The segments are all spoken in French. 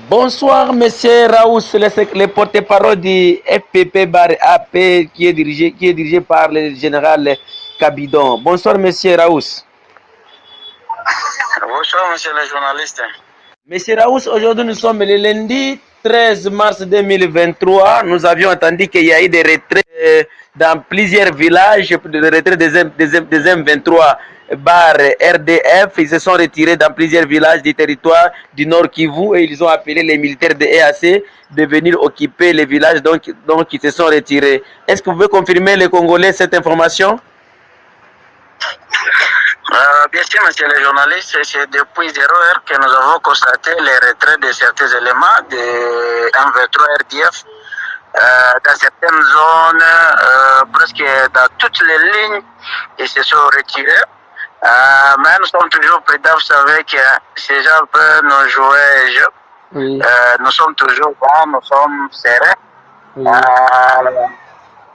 Bonsoir, monsieur Raous, le porte-parole du FPP-AP qui est dirigé par le général Kabidon. Bonsoir, monsieur Raous. Bonsoir, monsieur le journaliste. Monsieur Raous, aujourd'hui nous sommes le lundi 13 mars 2023. Nous avions entendu qu'il y a eu des retraits dans plusieurs villages, des retraits des M23 bar RDF. Ils se sont retirés dans plusieurs villages du territoire du Nord Kivu et ils ont appelé les militaires de EAC de venir occuper les villages donc ils se sont retirés. Est-ce que vous pouvez confirmer les Congolais cette information? Bien sûr, monsieur le journaliste, c'est depuis 0 heure que nous avons constaté les retraits de certains éléments de M23 RDF dans certaines zones, presque dans toutes les lignes, ils se sont retirés. Mais nous sommes toujours prudents, vous savez que ces gens peuvent nous jouer jeu. Oui. Nous sommes toujours là, nous sommes sereins. Oui.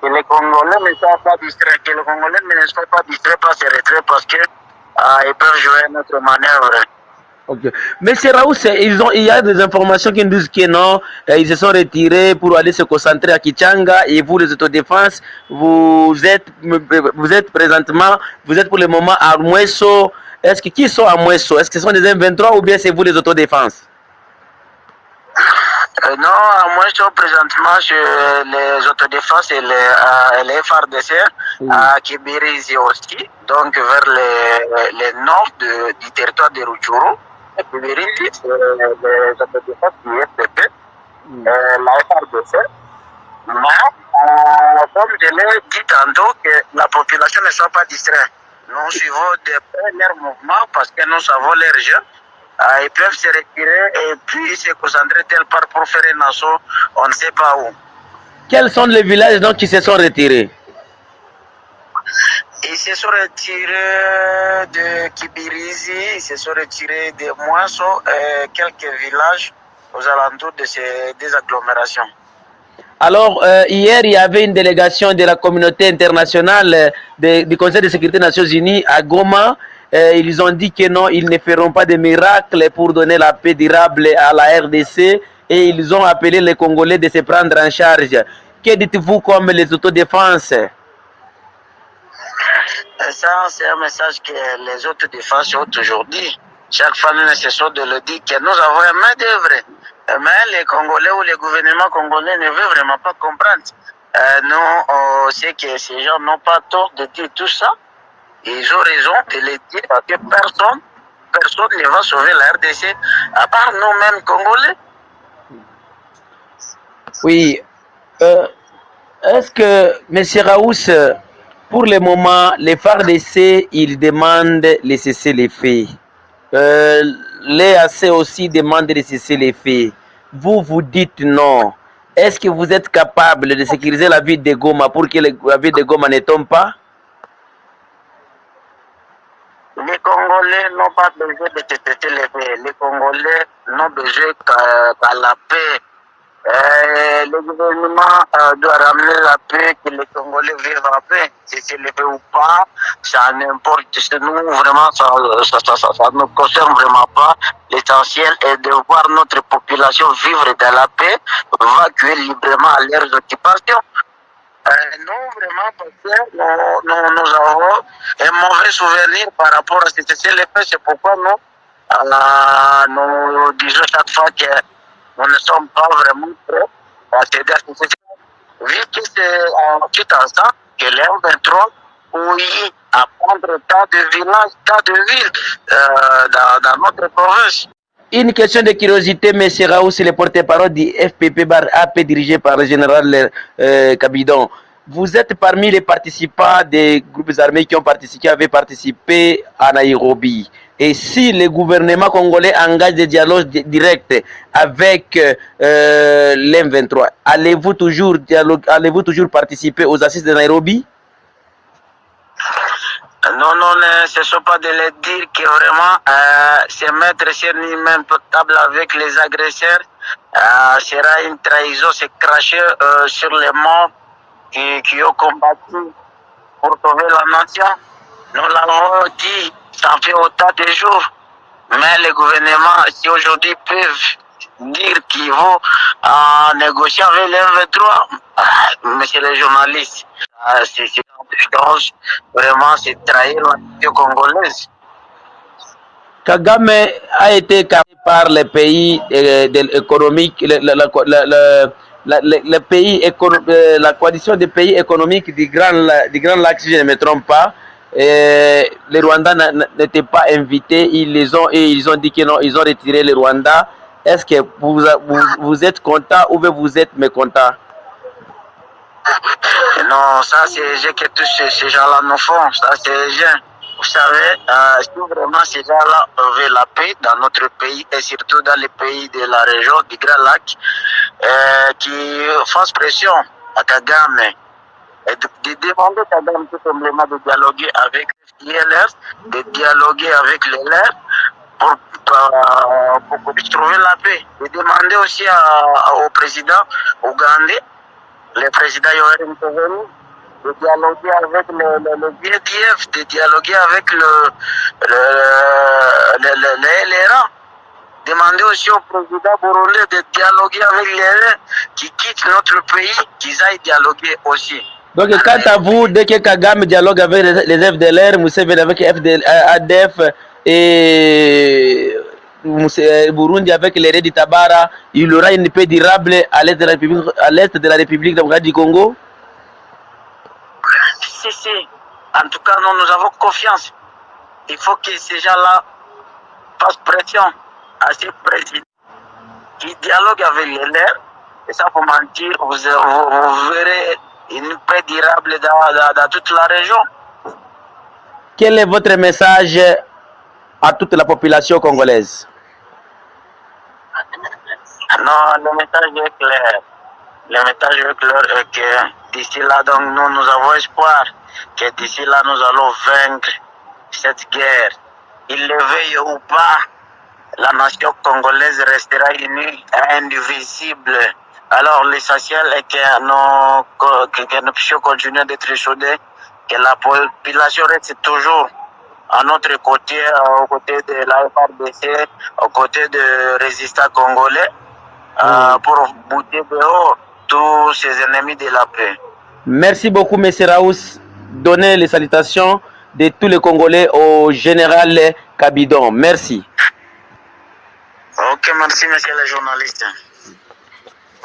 Que les Congolais ne soient pas distraits, que les Congolais ne soient pas distraits par ces retraits parce que ils peuvent jouer notre manœuvre. Okay. Monsieur Raoult, il y a des informations qui nous disent que non, ils se sont retirés pour aller se concentrer à Kichanga et vous, les autodéfenses, vous êtes présentement, vous êtes pour le moment à Mouesso. Qui sont à Mouesso? Est-ce que ce sont des M23 ou bien c'est vous les autodéfenses? Non, moi je suis présentement sur les autodéfenses et les FRDC à Kibirizi aussi, donc vers le nord du territoire de Rutshuru. Kibirizi, c'est les autodéfenses du FPP, la FRDC. Mais, comme je l'ai dit tantôt, que la population ne soit pas distraite. Nous suivons de près leurs mouvements parce que nous savons leurs jeux. Ils peuvent se retirer et puis se concentrer tel part pour faire un assaut, on ne sait pas où. Quels sont les villages donc qui se sont retirés? Ils se sont retirés de Kibirizi, ils se sont retirés de Mouesso et quelques villages aux alentours de ces deux agglomérations. Alors, hier, il y avait une délégation de la communauté internationale du Conseil de sécurité des Nations Unies à Goma. Ils ont dit que non, ils ne feront pas de miracles pour donner la paix durable à la RDC et ils ont appelé les Congolais de se prendre en charge. Que dites-vous comme les autodéfenses? Ça, c'est un message que les autodéfenses ont aujourd'hui. Chaque fois, nous ne cessons de le dire que nous avons un main d'œuvre. Mais les Congolais ou les gouvernements congolais ne veulent vraiment pas comprendre. Nous, on sait que ces gens n'ont pas tort de dire tout ça. Ils ont raison de le dire parce que personne ne va sauver la RDC à part nous-mêmes Congolais. Oui. Est-ce que, M. Raous, pour le moment, les FARDC, ils demandent de cesser les faits. L'EAC aussi demande de cesser les faits. Vous dites non. Est-ce que vous êtes capable de sécuriser la ville de Goma pour que la ville de Goma ne tombe pas? Les Congolais n'ont pas besoin de cesser les faits. Les Congolais n'ont besoin qu'à la paix. Le gouvernement doit ramener la paix, que les Congolais vivent en paix. Si c'est le fait ou pas, ça n'importe. Nous, vraiment, ça ne concerne vraiment pas. L'essentiel est de voir notre population vivre dans la paix, vacuer librement à leurs occupations. Nous, vraiment, parce que nous avons un mauvais souvenir par rapport à ce que c'est le fait. C'est pourquoi nous disons chaque fois que nous ne sommes pas vraiment prêts à céder à ce système. Vu que c'est en tout instant que les M23 oui, à prendre tas de villages, tas de villes dans notre province. Une question de curiosité, M. Raoult, c'est le porte-parole du FPP-AP dirigé par le général Kabidon. Vous êtes parmi les participants des groupes armés qui avaient participé à Nairobi. Et si le gouvernement congolais engage des dialogues directs avec l'M23, allez-vous toujours participer aux assises de Nairobi? Non, ne cessons pas de le dire que vraiment se mettre sur nous-mêmes table avec les agresseurs sera une trahison, c'est cracher sur les morts qui ont combattu pour sauver la nation. Nous l'avons dit, ça fait autant de jours. Mais les gouvernements, si aujourd'hui peuvent dire qu'il faut négocier avec les M23, monsieur le journaliste, c'est vraiment c'est trahir la nation congolaise. Kagame a été capté par les pays économiques, le pays la coalition des pays économiques du Grand Lac, si je ne me trompe pas. Et les Rwandais n'étaient pas invités, ils ont dit que non, ils ont retiré les Rwandais. Est-ce que vous êtes content ou vous êtes mécontent? Non, ça c'est ce que tous ces gens-là nous font, ça c'est les gens. Vous savez, si vraiment ces gens-là veulent la paix dans notre pays et surtout dans les pays de la région du Grand Lac, qui fassent pression à Kagame et de demander à Kagame tout simplement de dialoguer avec l'ILF, de dialoguer avec les LR pour qu'on puisse trouver la paix. De demander aussi au président ougandais, le président Yoweri Museveni, de dialoguer avec le BDF, de dialoguer avec les LRA. Demander aussi au président burundais de dialoguer avec les LRA qui quittent notre pays, qu'ils aillent dialoguer aussi. Donc, quant à vous, dès que Kagame dialogue avec les FDLR, Museveni avec ADF et Burundi avec les Redi Tabara, il y aura une paix durable à l'est de la République démocratique du Congo? Si. En tout cas, nous avons confiance. Il faut que ces gens-là fassent pression à ces présidents qui dialoguent avec les leurs. Et ça, pour mentir, vous verrez une paix durable dans toute la région. Quel est votre message à toute la population congolaise? Non, le message est clair. Le message est clair est que d'ici là, donc, nous avons espoir que d'ici là, nous allons vaincre cette guerre. Il le veuille ou pas, la nation congolaise restera unie et indivisible. Alors, l'essentiel est que nous puissions continuer d'être soudés, que la population reste toujours à notre côté, aux côtés de la FARDC, aux côtés de résistants congolais, pour bouter dehors tous ces ennemis de la paix. Merci beaucoup, M. Raous. Donnez les salutations de tous les Congolais au général Kabidon. Merci. Ok, merci, monsieur le journaliste.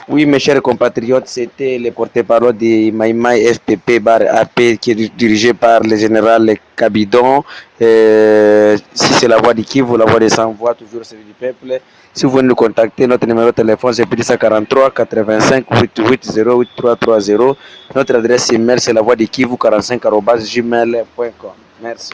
Oui, mes chers compatriotes, c'était le porte-parole de Maïmaï FPP bar AP qui est dirigé par le général Kabidon. Si c'est la voix du Kivu, la voix des sans-voix, toujours celle du peuple. Si vous voulez nous contacter, notre numéro de téléphone c'est plus 43 85 88 08 330. Notre adresse email c'est la voix du Kivu 45@gmail.com. Merci.